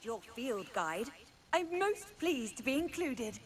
your field guide. I'm most pleased to be included.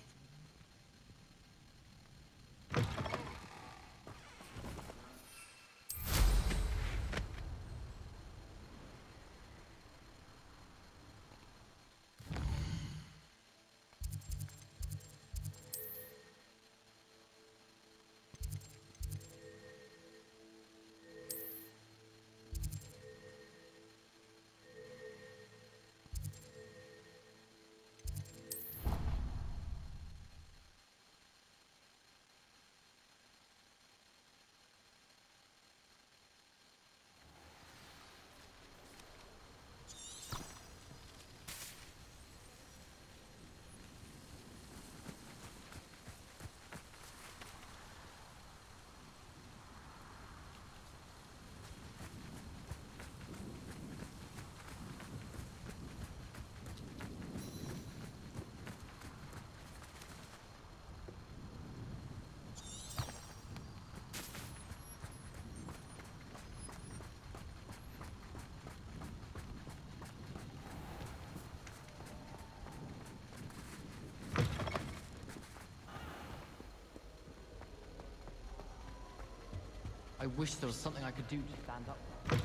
I wish there was something I could do to stand up. I'm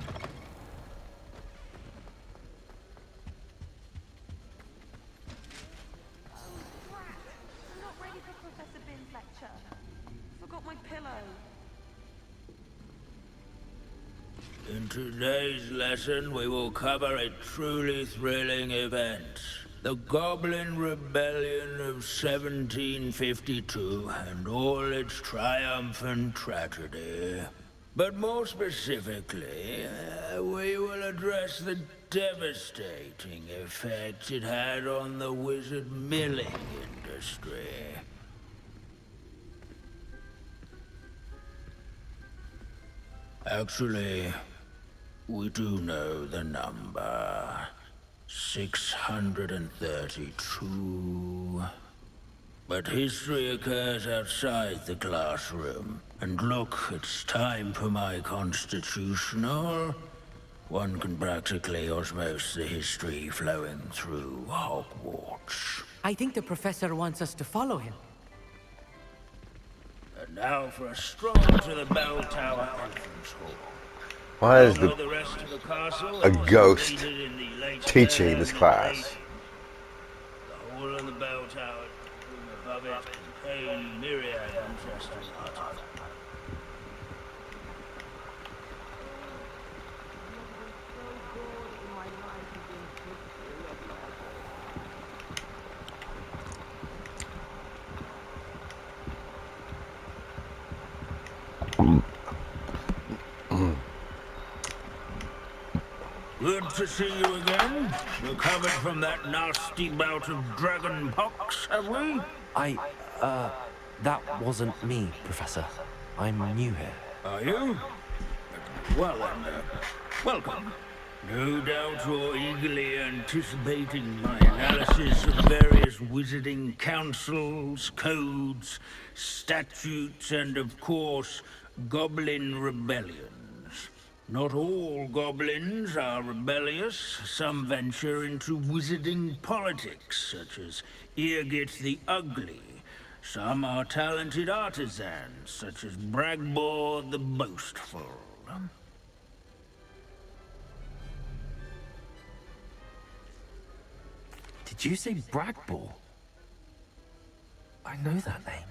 not ready for Professor Bin's lecture. Forgot my pillow. In today's lesson, we will cover a truly thrilling event. The Goblin Rebellion of 1752 and all its triumphant tragedy. But more specifically, we will address the devastating effect it had on the wizard milling industry. Actually, we do know the number. 632. But history occurs outside the classroom. And look, it's time for my constitutional. One can practically osmose the history flowing through Hogwarts. I think the professor wants us to follow him. And now for a stroll to the bell tower entrance hall. Why is The rest of the castle a was ghost completed in the late teaching third this and class? eighth. The hall and the bell tower, room above it, contain myriad interesting artifacts. Good to see you again. Recovered from that nasty bout of dragon pox, have we? That wasn't me, Professor. I'm new here. Are you? Well then, welcome. No doubt you're eagerly anticipating my analysis of various wizarding councils, codes, statutes, and of course, goblin rebellions. Not all goblins are rebellious. Some venture into wizarding politics, such as Eargit the Ugly. Some are talented artisans, such as Bragbor the Boastful. Did you say Bragbor? I know that name.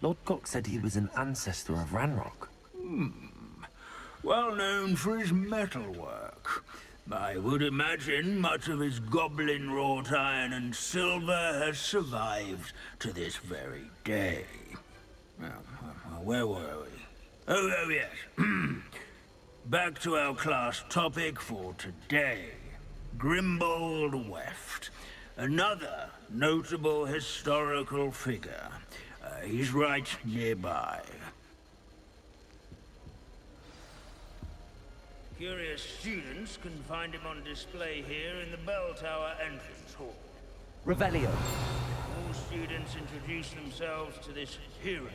Lord Cock said he was an ancestor of Ranrock. Well known for his metalwork. I would imagine much of his goblin wrought iron and silver has survived to this very day. Well, where were we? Oh yes. Back to our class topic for today. Grimbold Weft. Another notable historical figure. He's right nearby. Curious students can find him on display here in the bell tower entrance hall. Revelio. All students introduce themselves to this hero of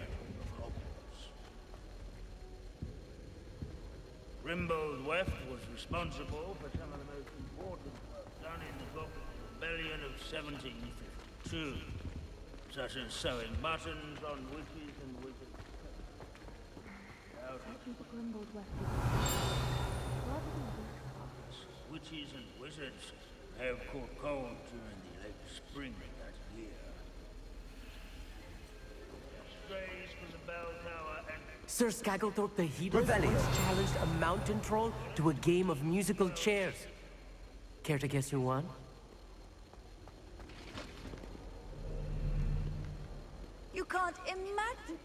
Hogwarts. Grimbold Weft was responsible for some of the most important work done in the 1752, such as sewing buttons on witches and wizards. Witches and wizards have caught cold during the late spring that year. Strays from the bell tower and Sir Skagglethorpe the Healer Revelio. once challenged a mountain troll to a game of musical chairs. Care to guess who won? You can't imagine.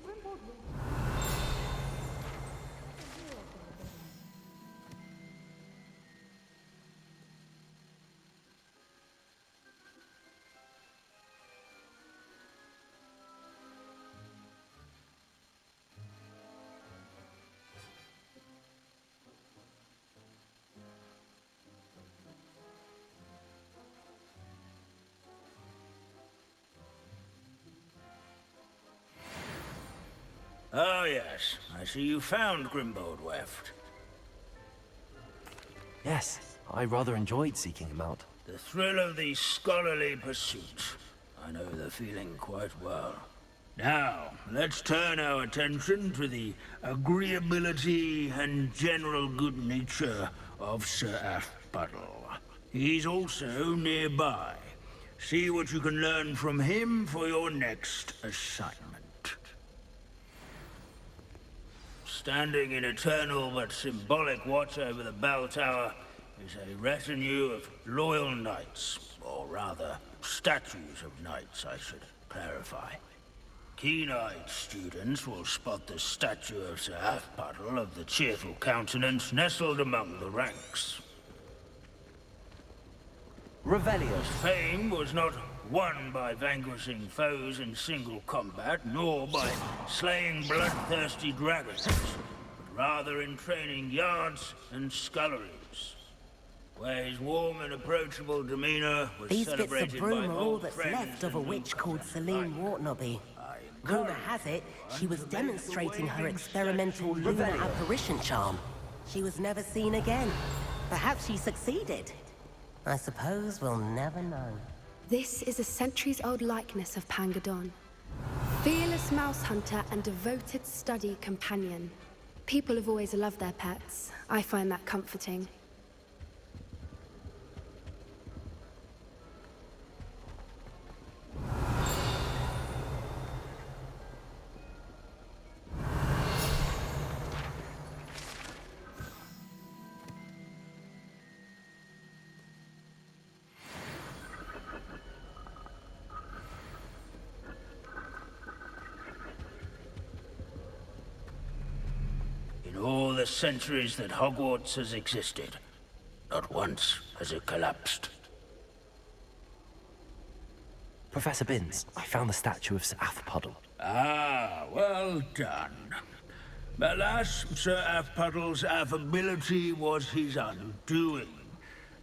Oh, yes. I see you found Grimbold Weft. Yes, I rather enjoyed seeking him out. The thrill of the scholarly pursuit. I know the feeling quite well. Now, let's turn our attention to the agreeability and general good nature of Sir Athpuddle. He's also nearby. See what you can learn from him for your next assignment. Standing in eternal but symbolic watch over the bell tower is a retinue of loyal knights, or rather, statues of knights, I should clarify. Keen-eyed students will spot the statue of Sir Athpuddle of the cheerful countenance nestled among the ranks. Revelio. His fame was not won by vanquishing foes in single combat, nor by slaying bloodthirsty dragons, but rather in training yards and sculleries, where his warm and approachable demeanor was These bits of celebrated broom by are all old that's friends left of a and witch newcomers called Celine alike. Wartnaby. I Rumour encourage has it, she was everyone to make the demonstrating her waving experimental statue lunar reveal. apparition charm. She was never seen again. Perhaps she succeeded. I suppose we'll never know. This is a centuries-old likeness of Pangadon. Fearless mouse hunter and devoted study companion. People have always loved their pets. I find that comforting. In all the centuries that Hogwarts has existed, not once has it collapsed. Professor Binns, I found the statue of Sir Athpuddle. Ah, well done. Alas, Sir Athpuddle's affability was his undoing.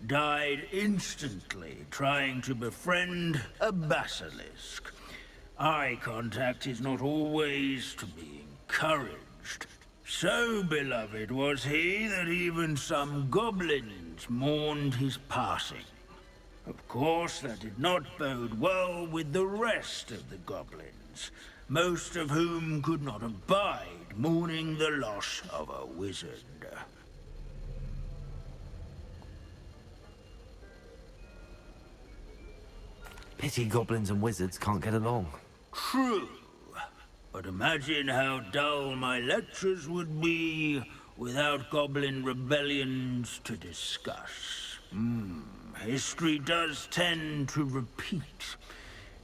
Died instantly trying to befriend a basilisk. Eye contact is not always to be encouraged. So beloved was he that even some goblins mourned his passing. Of course, that did not bode well with the rest of the goblins, most of whom could not abide mourning the loss of a wizard. Pity goblins and wizards can't get along. True. But imagine how dull my lectures would be without goblin rebellions to discuss. History does tend to repeat.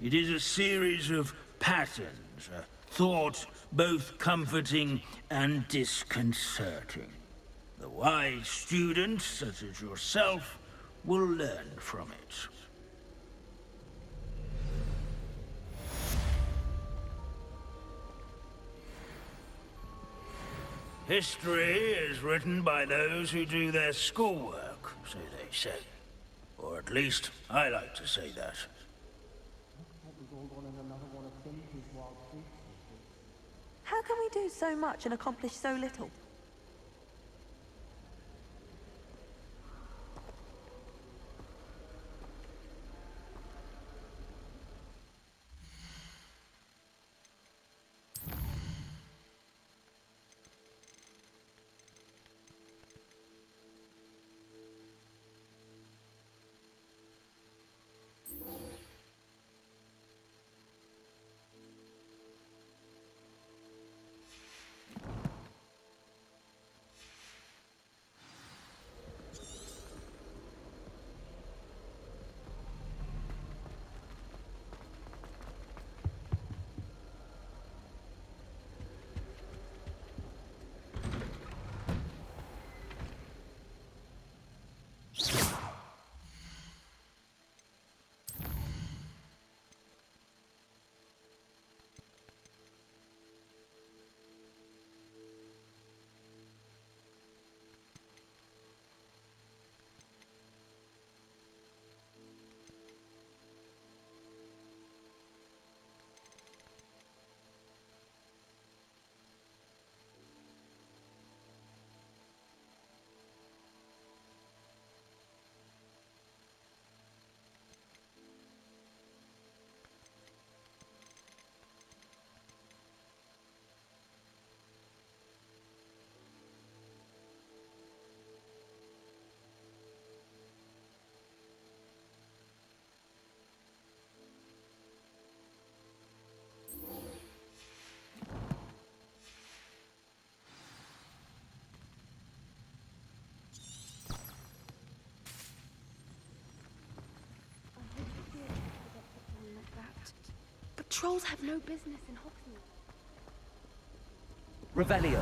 It is a series of patterns, a thought both comforting and disconcerting. The wise students, such as yourself, will learn from it. History is written by those who do their schoolwork, so they say. Or at least, I like to say that. How can we do so much and accomplish so little? Trolls have no business in Hogsmeade. Revelio.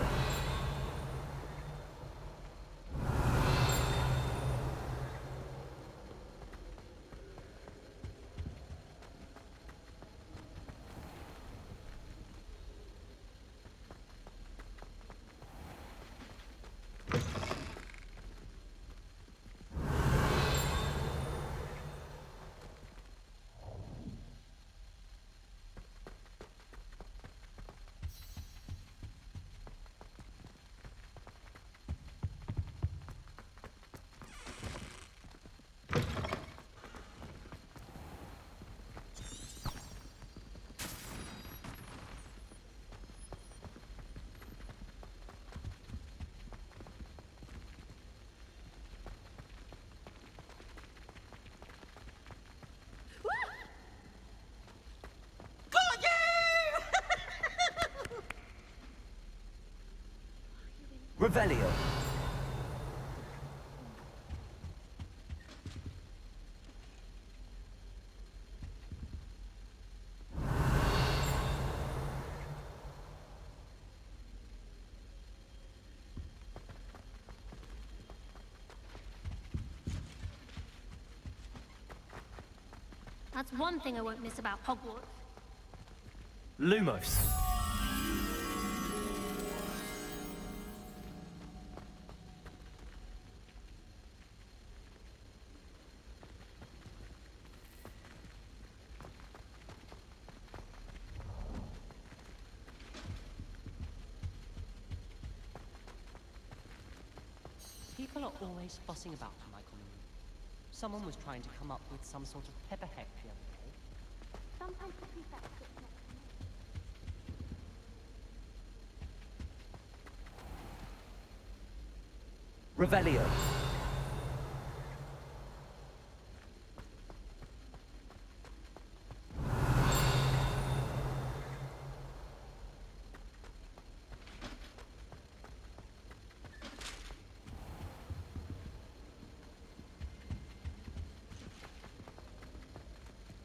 Revelio. That's one thing I won't miss about Hogwarts. Lumos. People are always fussing about Michael. Someone was trying to come up with some sort of pepper heck the other day. Sometimes the prefect sits next to me. Revelio.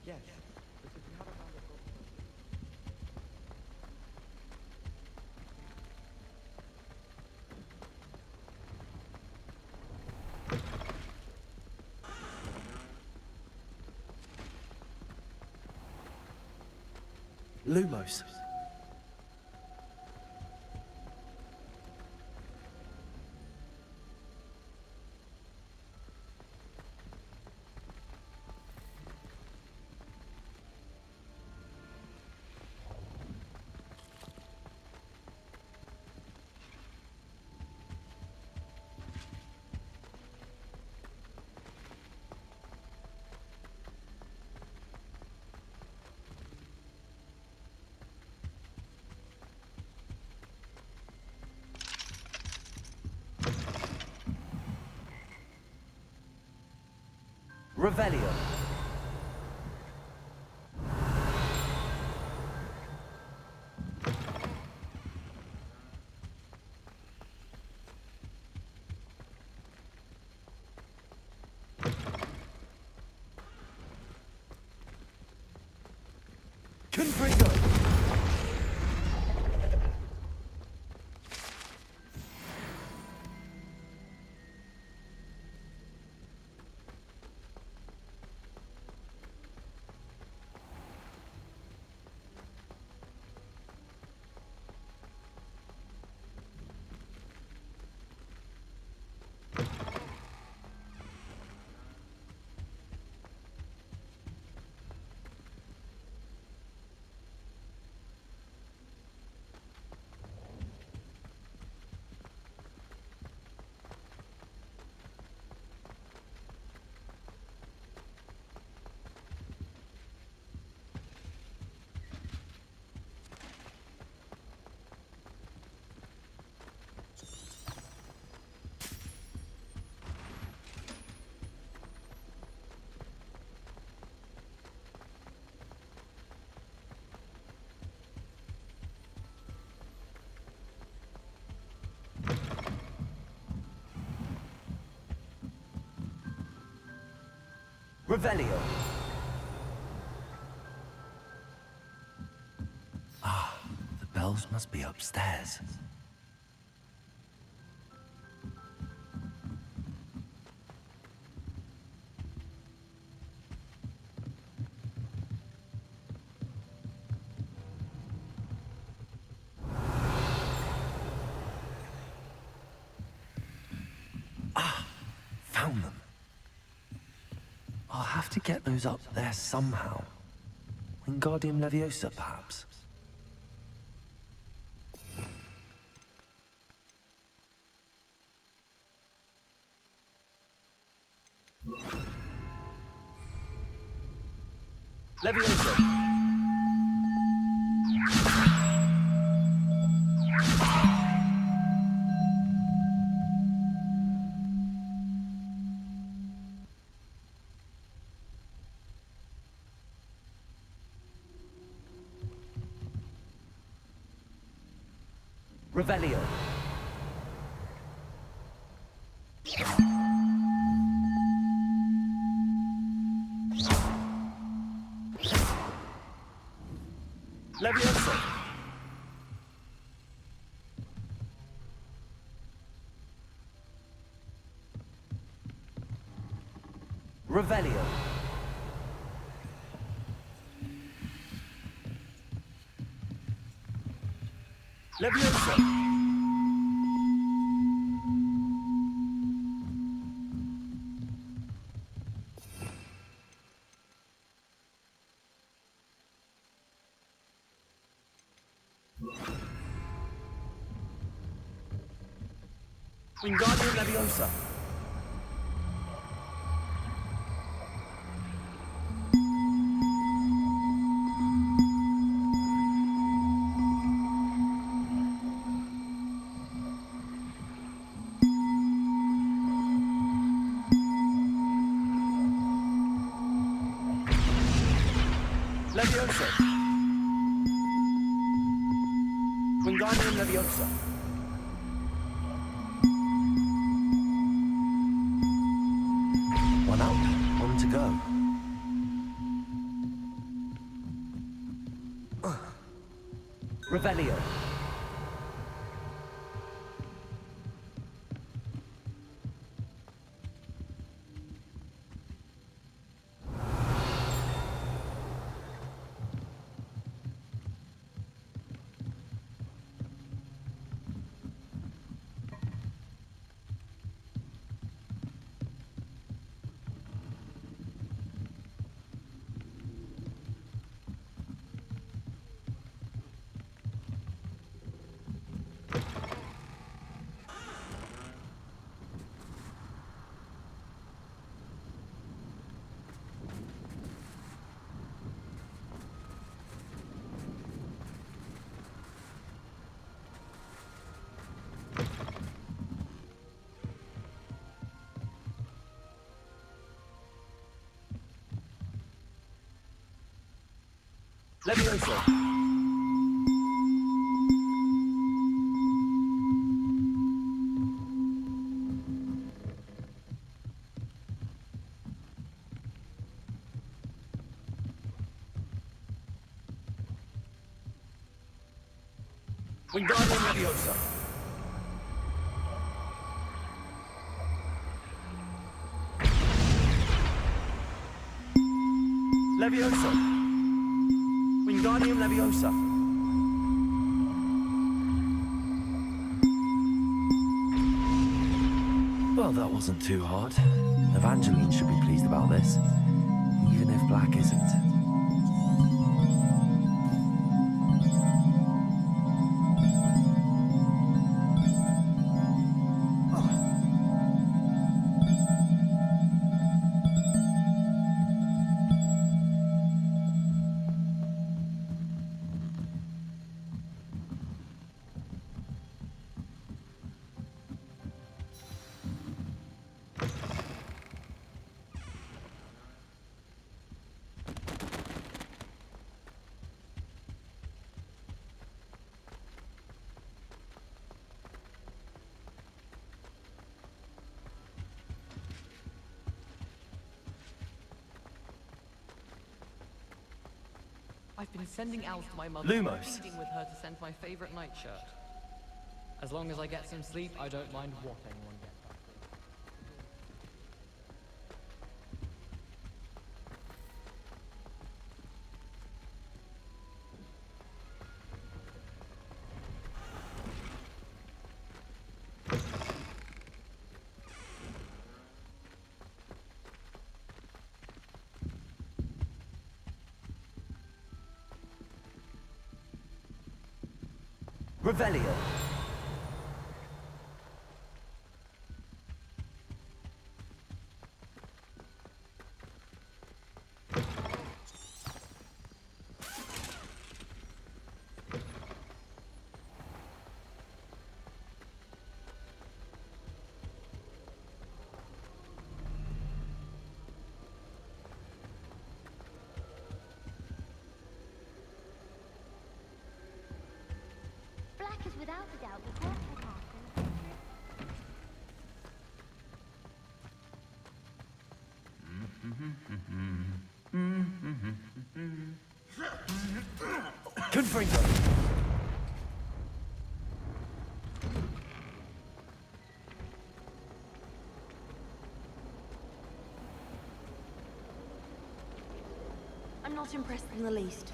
Yes, but if we had a round of Lumos. Revelio. Confringo. Revelio. cells must be upstairs. Found them. I'll have to get those up there somehow. Wingardium Leviosa, perhaps. Leviosa! Revelio. Leviosa. Revelio. Leviosa. Wingardium Leviosa. Leviosa. Wingardium Leviosa. One up, one to go. Revelio. Leviosa. Wingardium Leviosa. Leviosa. Wingardium Leviosa. Well, that wasn't too hard. Evangeline should be pleased about this, even if Black isn't. I've been sending owls to my mother, Lumos. pleading with her to send my favorite nightshirt. As long as I get some sleep, I don't mind what anyone gets up Revelio. Black is without a doubt the fourth headmaster. Confringo. I'm not impressed in the least.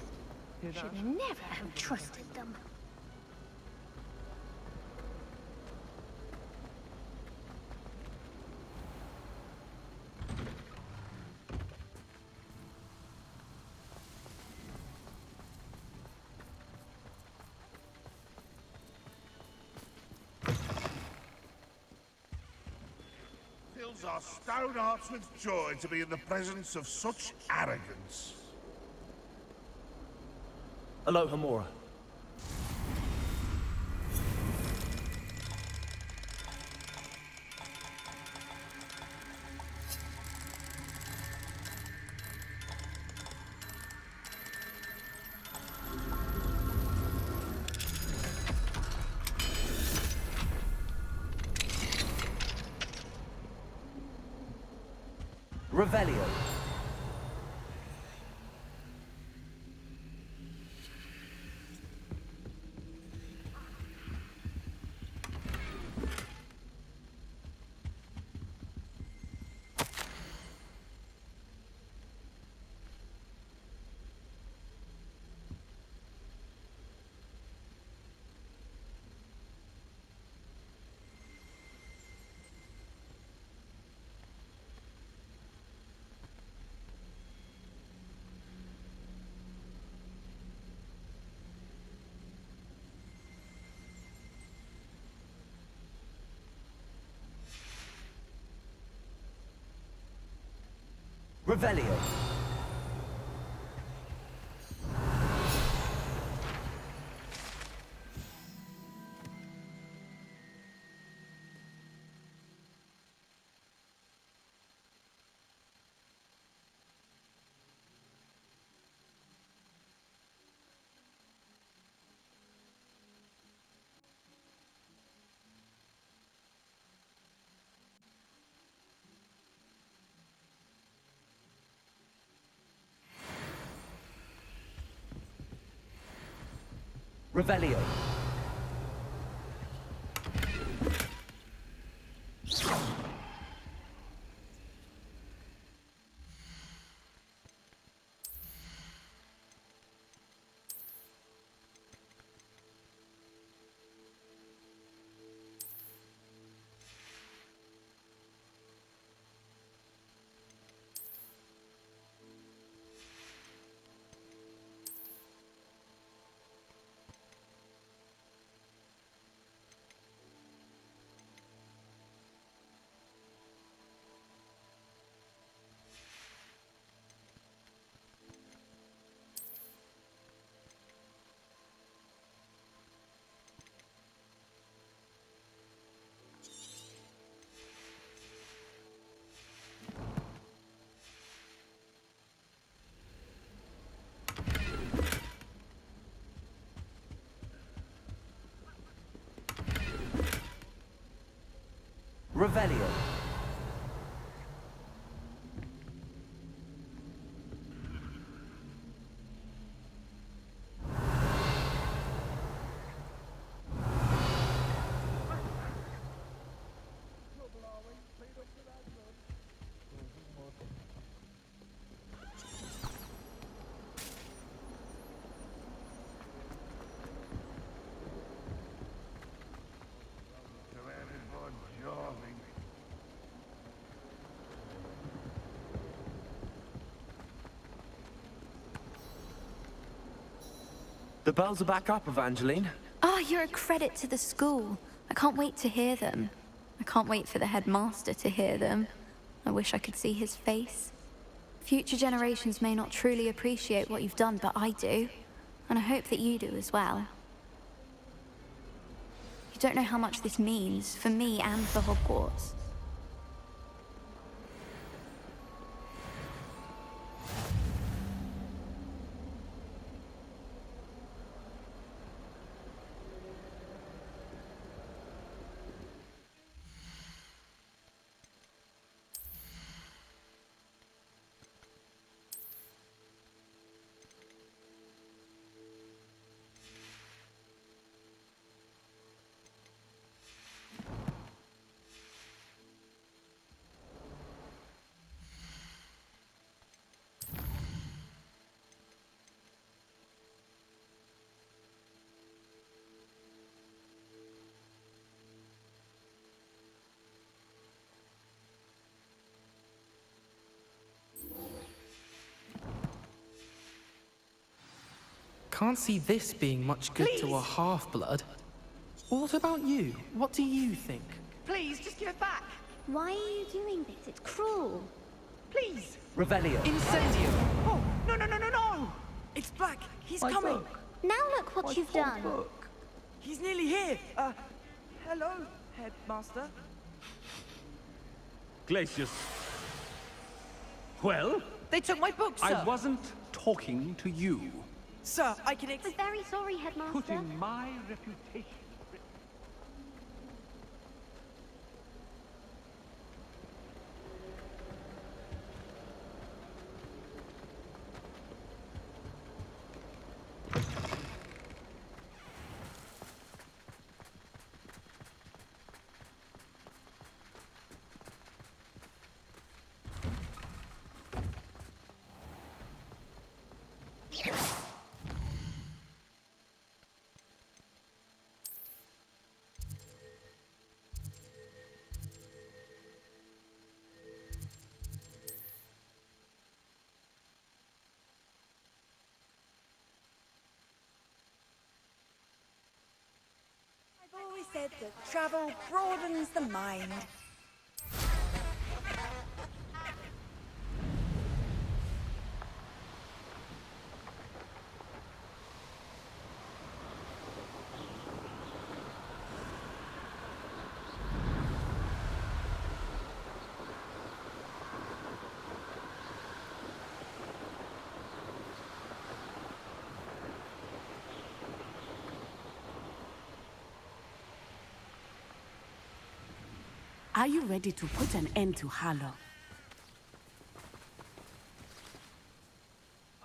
Should never have trusted them. Fills our stout hearts with joy to be in the presence of such arrogance. Aloha Mora. Revelio. Revelio. Revelio. Revelio. The bells are back up, Evangeline. Oh, you're a credit to the school. I can't wait to hear them. I can't wait for the headmaster to hear them. I wish I could see his face. Future generations may not truly appreciate what you've done, but I do. And I hope that you do as well. You don't know how much this means for me and for Hogwarts. Can't see this being much good to a half-blood. What about you? What do you think? Please, just give it back. Why are you doing this? It's cruel. Please. Revelio. Incendio! Oh, no, no, no, no, no! It's Black. He's coming. Now look what you've done. He's nearly here. Hello, Headmaster. Glacius. Well? They took my book, sir. I wasn't talking to you. Sir, I can We're very sorry, Headmaster. Putting my reputation... I've always said that travel broadens the mind. Are you ready to put an end to Harlow?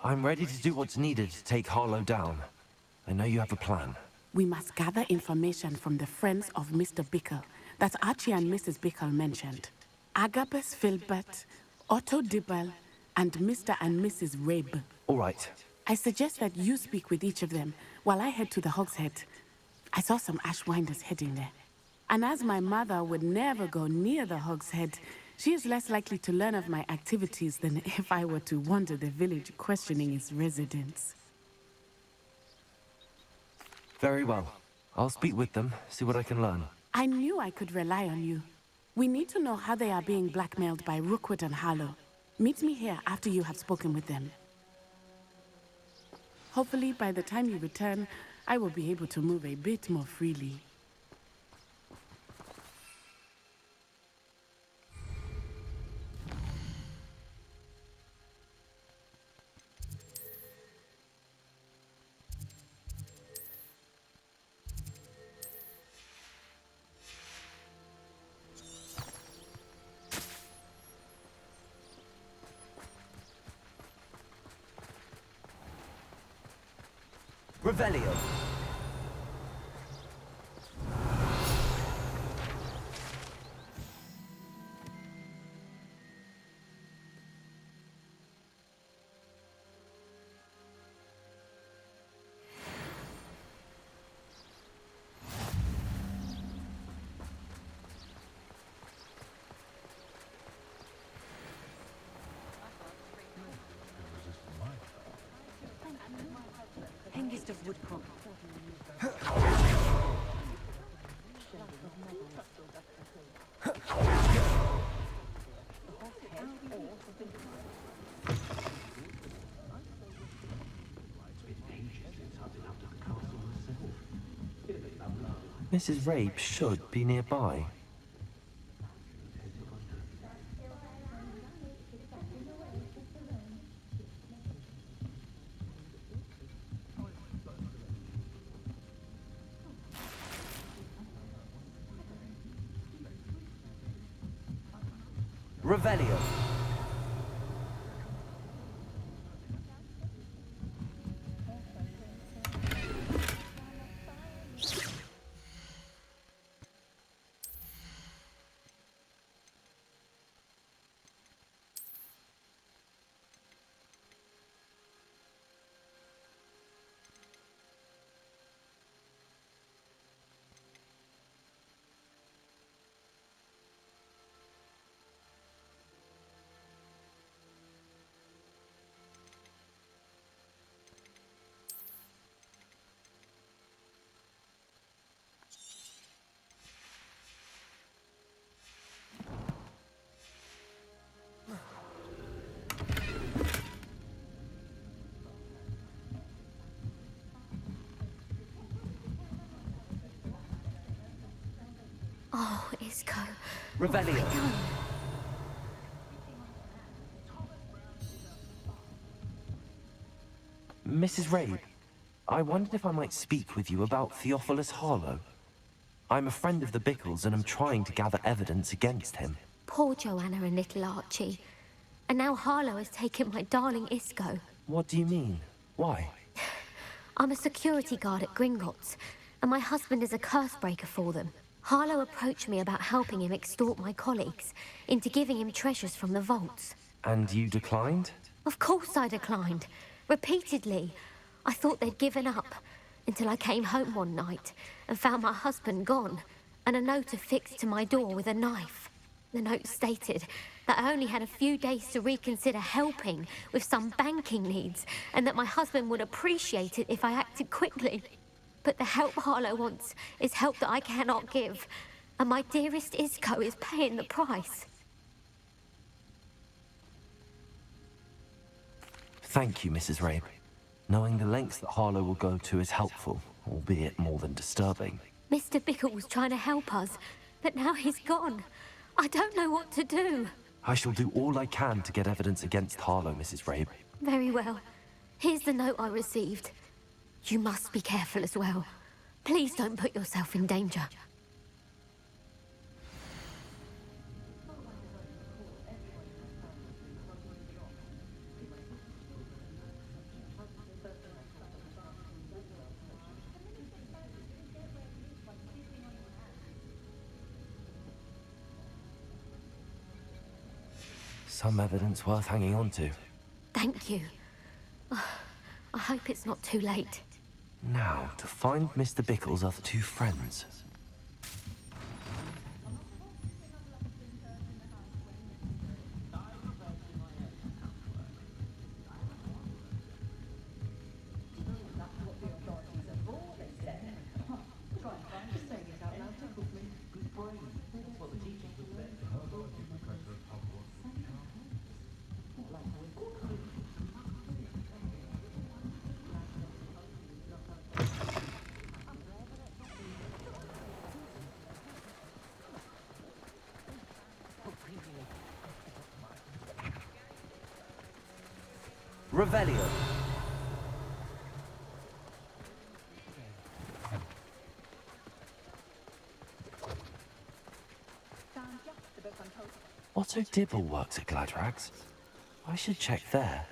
I'm ready to do what's needed to take Harlow down. I know you have a plan. We must gather information from the friends of Mr. Bickle that Archie and Mrs. Bickle mentioned. Agabus Filbert, Otto Dibble, and Mr. and Mrs. Rabe. All right. I suggest that you speak with each of them while I head to the Hogshead. I saw some Ashwinders heading there. And as my mother would never go near the Hogshead, she is less likely to learn of my activities than if I were to wander the village questioning its residents. Very well. I'll speak with them, see what I can learn. I knew I could rely on you. We need to know how they are being blackmailed by Rookwood and Harlow. Meet me here after you have spoken with them. Hopefully, by the time you return, I will be able to move a bit more freely. Revelio. taste of woodcroft. Mrs. Rabe should be nearby. Revelio. Oh, Isco. Revelio. Mrs. Rabe, I wondered if I might speak with you about Theophilus Harlow. I'm a friend of the Bickles and I'm trying to gather evidence against him. Poor Joanna and little Archie. And now Harlow has taken my darling Isco. What do you mean? Why? I'm a security guard at Gringotts, and my husband is a curse breaker for them. Harlow approached me about helping him extort my colleagues into giving him treasures from the vaults. And you declined? Of course I declined. Repeatedly. I thought they'd given up, until I came home one night and found my husband gone, and a note affixed to my door with a knife. The note stated that I only had a few days to reconsider helping with some banking needs, and that my husband would appreciate it if I acted quickly. But the help Harlow wants is help that I cannot give, and my dearest Isco is paying the price. Thank you, Mrs. Rabe. Knowing the lengths that Harlow will go to is helpful, albeit more than disturbing. Mr. Bickle was trying to help us, but now he's gone. I don't know what to do. I shall do all I can to get evidence against Harlow, Mrs. Rabe. Very well. Here's the note I received. You must be careful as well. Please don't put yourself in danger. Some evidence worth hanging on to. Thank you. I hope it's not too late. Now, to find Mr. Bickle's other two friends. Revelio. Otto Dibble works at Gladrags. I should check there.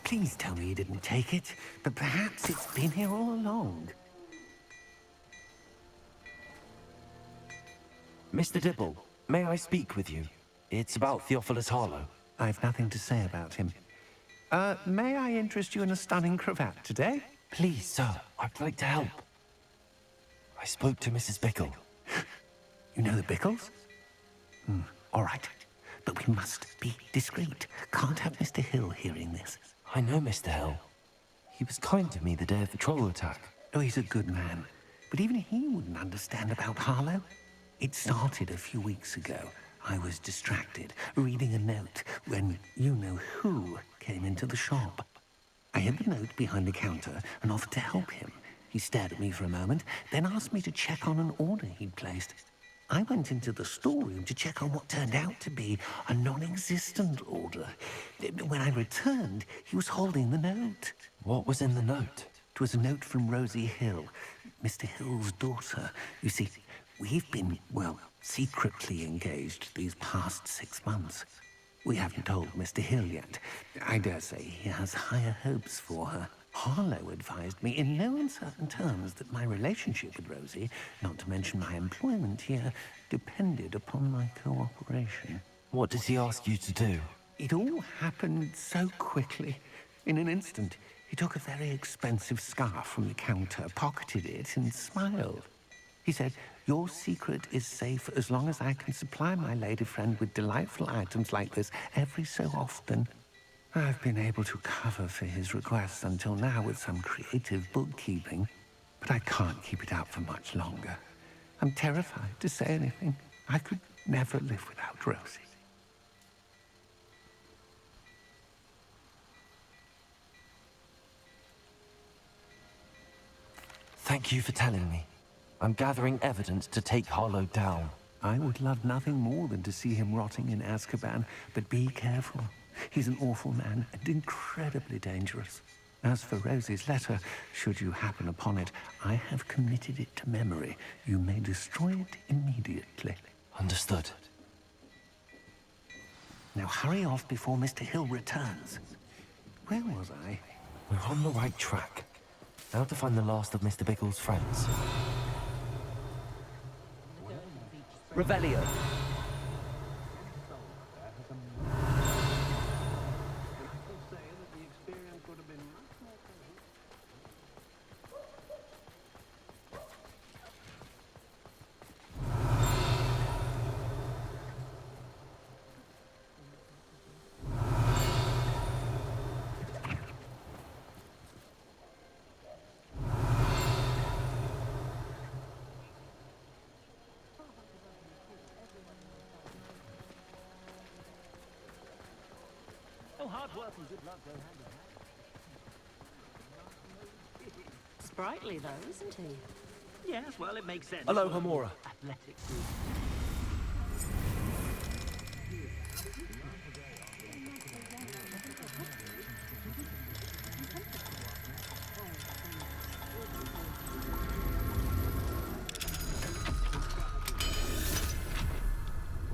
Please tell me you didn't take it, but perhaps it's been here all along. Mr. Dibble, may I speak with you? It's about Theophilus Harlow. I've nothing to say about him. May I interest you in a stunning cravat today? Please, sir, I'd like to help. I spoke to Mrs. Bickle. You know the Bickles? All right. But we must be discreet. Can't have Mr. Hill hearing this. I know Mr. Hill. He was kind to me the day of the troll attack. Oh, he's a good man. But even he wouldn't understand about Harlow. It started a few weeks ago. I was distracted, reading a note, when you-know-who came into the shop. I hid the note behind the counter and offered to help him. He stared at me for a moment, then asked me to check on an order he'd placed. I went into the storeroom to check on what turned out to be a non-existent order. When I returned, he was holding the note. What was in the note? It was a note from Rosie Hill, Mr. Hill's daughter. You see, we've been, well, secretly engaged these past 6 months. We haven't told Mr. Hill yet. I dare say he has higher hopes for her. Harlow advised me in no uncertain terms that my relationship with Rosie, not to mention my employment here, depended upon my cooperation. What does he ask you to do? It all happened so quickly. In an instant, he took a very expensive scarf from the counter, pocketed it, and smiled. He said, "Your secret is safe as long as I can supply my lady friend with delightful items like this every so often." I've been able to cover for his requests until now with some creative bookkeeping, but I can't keep it up for much longer. I'm terrified to say anything. I could never live without Rosie. Thank you for telling me. I'm gathering evidence to take Harlow down. I would love nothing more than to see him rotting in Azkaban, but be careful. He's an awful man and incredibly dangerous. As for Rosie's letter, should you happen upon it, I have committed it to memory. You may destroy it immediately. Understood. Now hurry off before Mr. Hill returns. Where was I? We're on the right track. Now to find the last of Mr. Bickle's friends. Revelio. Hard work and good luck go hand in hand. Sprightly, though, isn't he? Yes, well, it makes sense. Hello, Homora. Athletic group.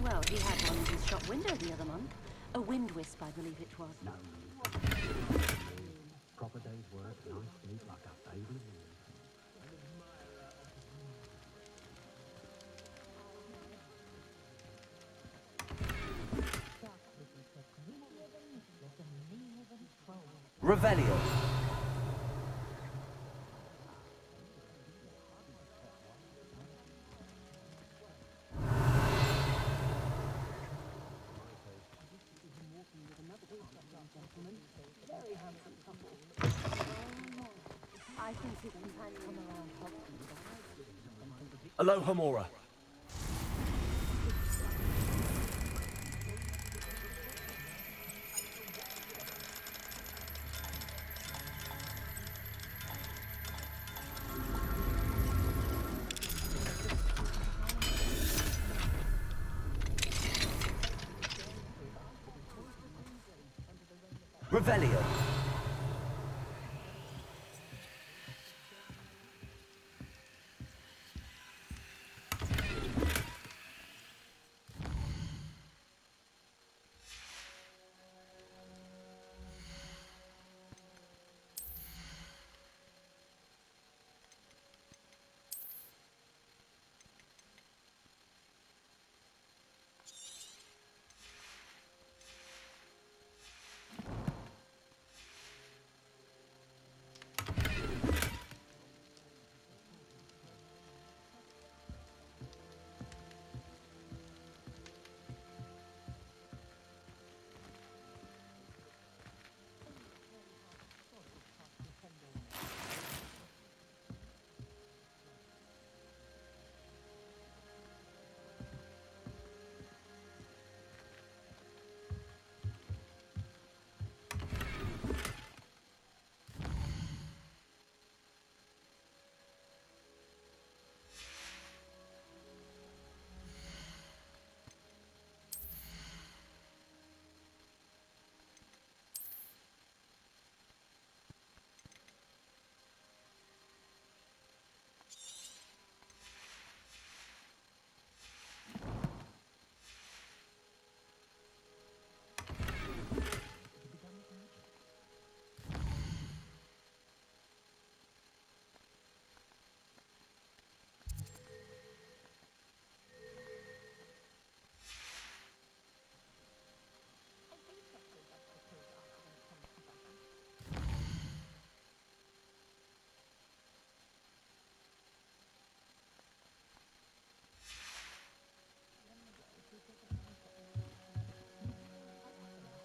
Well, he had one in his shop window the other month. A wind wisp, I believe it was. No. Proper day's work, nice sleep like a baby. Revelio. I think his companion come around Hogwarts. Hello, Homora. Revelio.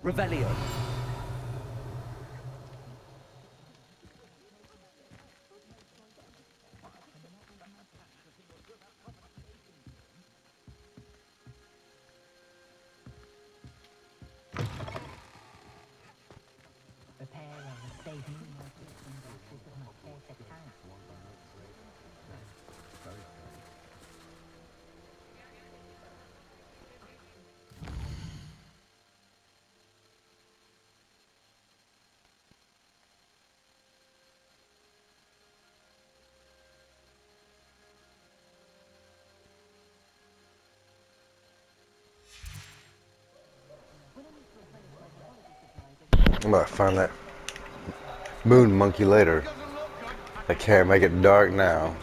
Revelio. I might find that moon monkey later. I can't make it dark now.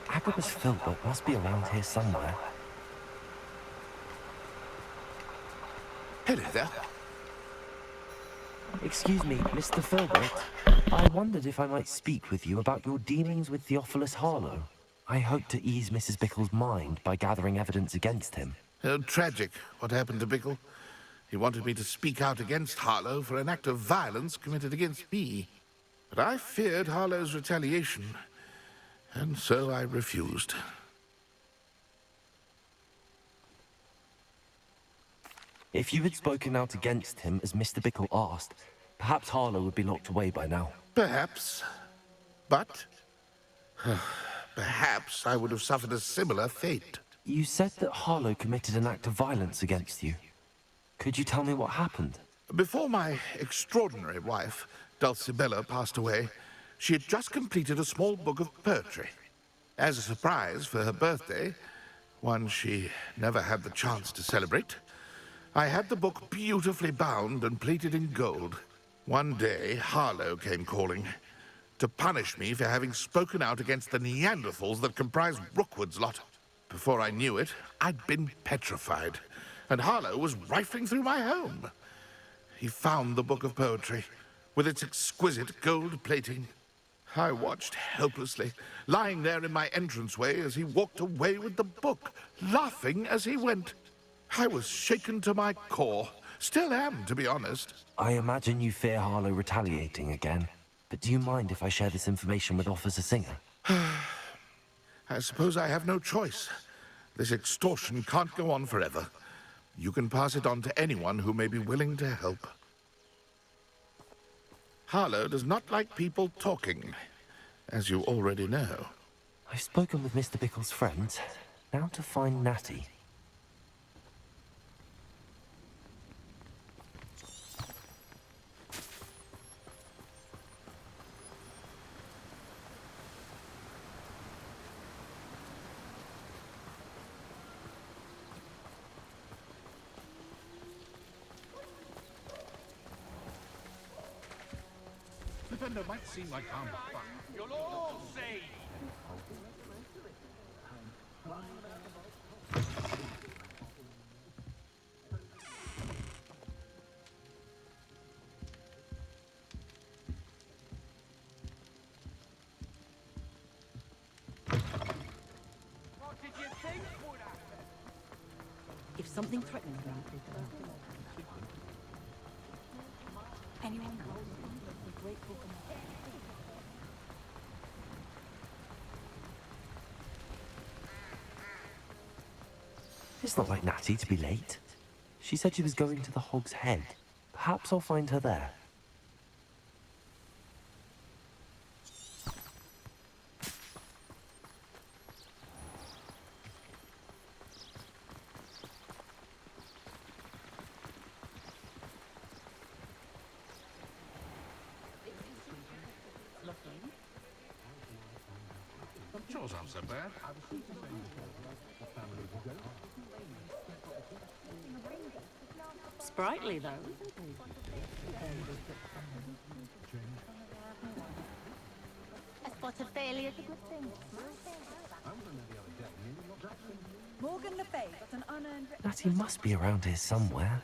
Agabus Filbert must be around here somewhere. Hello there. Excuse me, Mr. Filbert. I wondered if I might speak with you about your dealings with Theophilus Harlow. I hope to ease Mrs. Bickle's mind by gathering evidence against him. Tragic, what happened to Bickle. He wanted me to speak out against Harlow for an act of violence committed against me. But I feared Harlow's retaliation, and so I refused. If you had spoken out against him as Mr. Bickle asked, perhaps Harlow would be locked away by now. Perhaps. But perhaps I would have suffered a similar fate. You said that Harlow committed an act of violence against you. Could you tell me what happened? Before my extraordinary wife, Dulcibella, passed away, she had just completed a small book of poetry. As a surprise for her birthday, one she never had the chance to celebrate, I had the book beautifully bound and plated in gold. One day, Harlow came calling to punish me for having spoken out against the Neanderthals that comprised Rookwood's lot. Before I knew it, I'd been petrified, and Harlow was rifling through my home. He found the book of poetry, with its exquisite gold plating. I watched helplessly, lying there in my entranceway as he walked away with the book, laughing as he went. I was shaken to my core. Still am, to be honest. I imagine you fear Harlow retaliating again. But do you mind if I share this information with Officer Singer? I suppose I have no choice. This extortion can't go on forever. You can pass it on to anyone who may be willing to help. Harlow does not like people talking, as you already know. I've spoken with Mr. Bickle's friends. Now to find Natty. Defender might seem like harm, but you'll all say. What did you think would happen? If something threatened them, anyone know? We're grateful for that. It's not like Natty to be late. She said she was going to the Hog's Head. Perhaps I'll find her there. Chores aren't so bad. Sprightly, though. A spot of failure is a good thing. Morgan Le Fay got an unearned... Natty must be around here somewhere.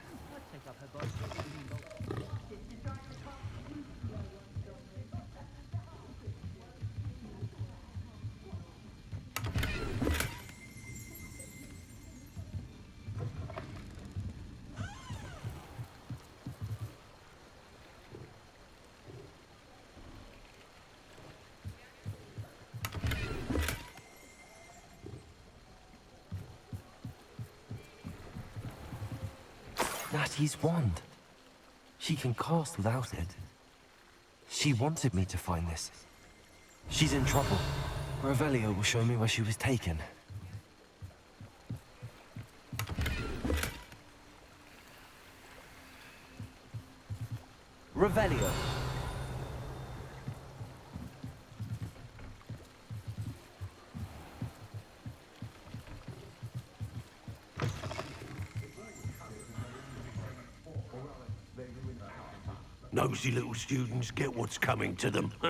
Natty's wand. She can cast without it. She wanted me to find this. She's in trouble. Revelio will show me where she was taken. Revelio. Nosy little students get what's coming to them. I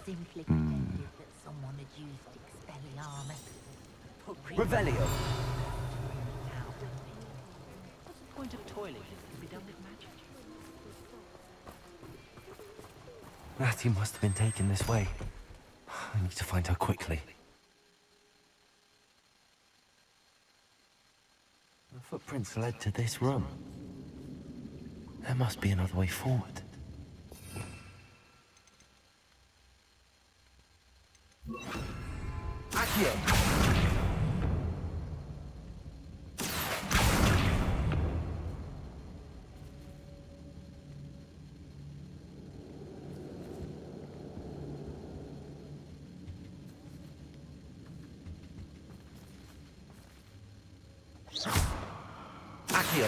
simply pretended that someone had used Expelliarmus. Revelio. What's the point of toiling if it can be done with magic? Natty must have been taken this way. I need to find her quickly. The footprints led to this room. There must be another way forward. Accio! Accio!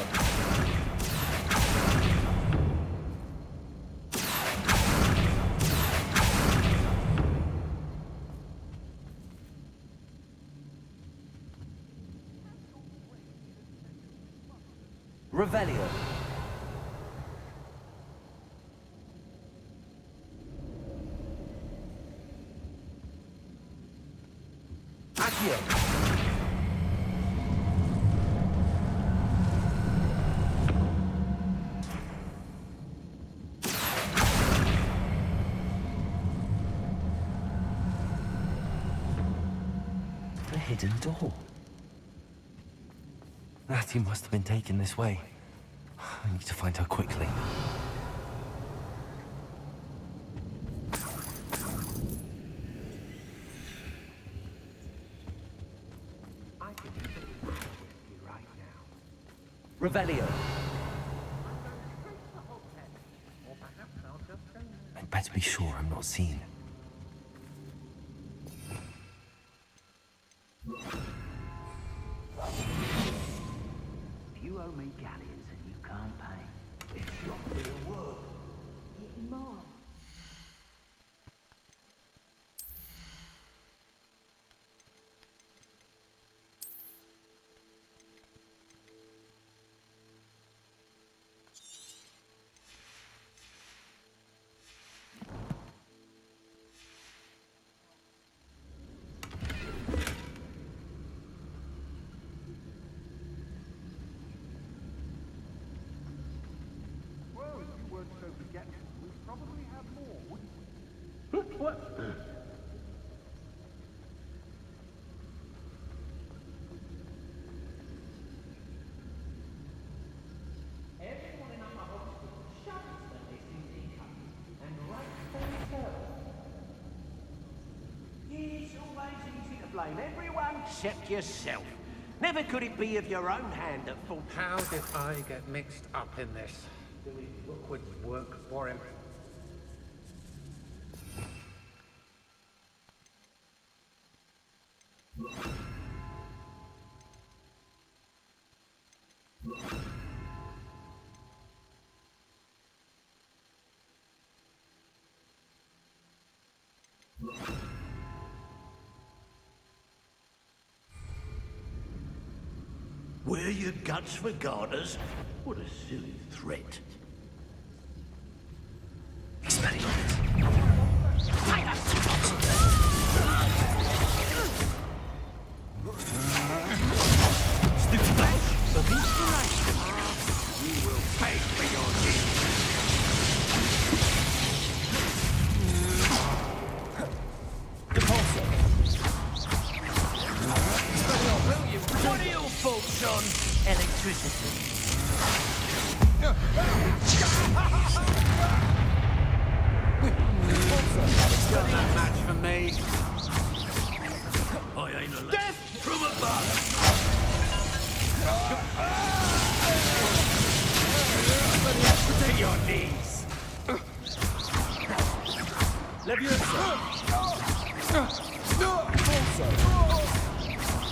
Revelio. Accio. A hidden door. Natty must have been taken this way. I need to find her quickly. I can even you right now. Revelio. I'd better be sure I'm not seen. You owe me galleons and you can't pay. It's not real work. It's mine. So forgetful, we'd probably have more, wouldn't we? What? Everyone in our hospital shouts when they see income, and rightfully so. It's always easy to blame everyone except yourself. Never could it be of your own hand that fault. How did I get mixed up in this? Doing Rookwood's work for him. Wear your guts for garters? What a silly threat. You will pay for your deeds. What are your faults on? Electricity. Got no match for me. I ain't a death from above. To your knees. Leviosa.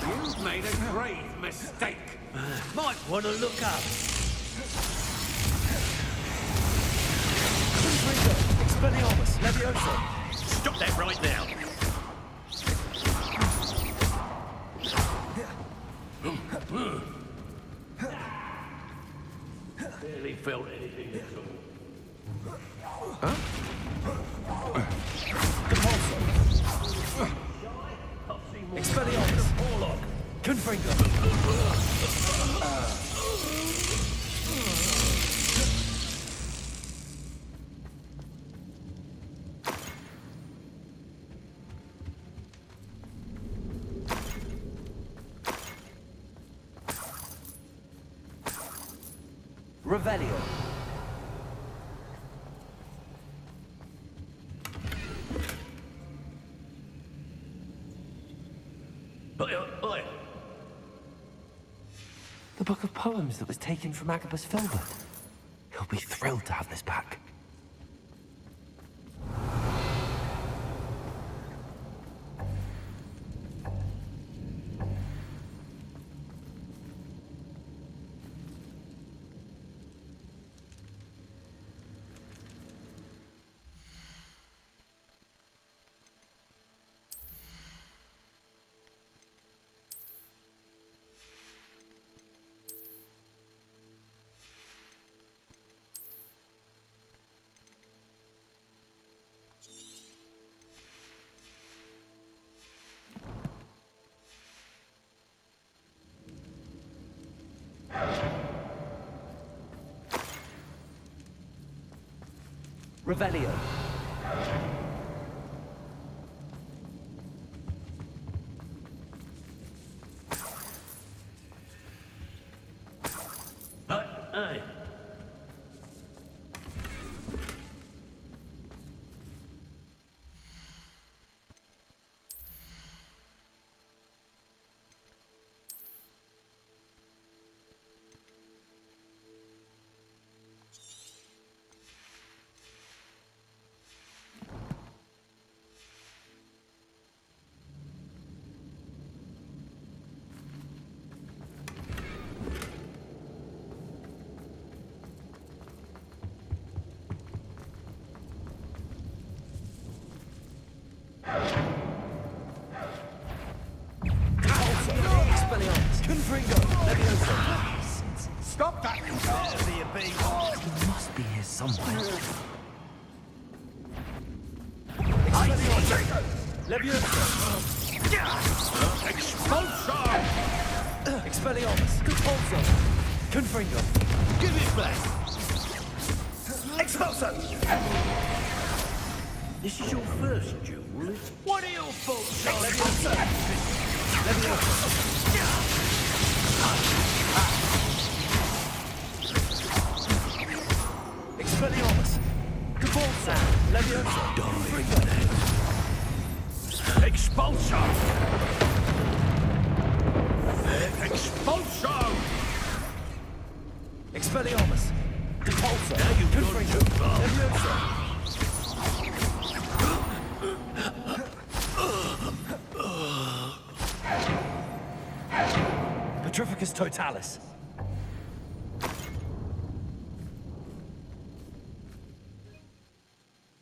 You've made a grave mistake. Might want to look up. Expelliarmus, Leviosa. Stop that right now. Barely felt anything at all. Expelliarmus, Orlog. Confringo. Revelio. Oi. The book of poems that was taken from Agabus Filbert. He'll be thrilled to have this back. Revelio. Hey. Confringo. Leviosa. Stop that! He must be here somewhere. Leviosa. Expulsor! Expelliarmus. Compulso. Confringo. Give it back! Expulso. This is your first duel. What are your faults? Leviosa. Leviosa. Expelliarmus. Compulso. Leviosa. Confringo. Expulsor! Expulsor! Expelliarmus. Compulso. Now you've gone Confringo. too far. Leviosa. Petrificus Totalis.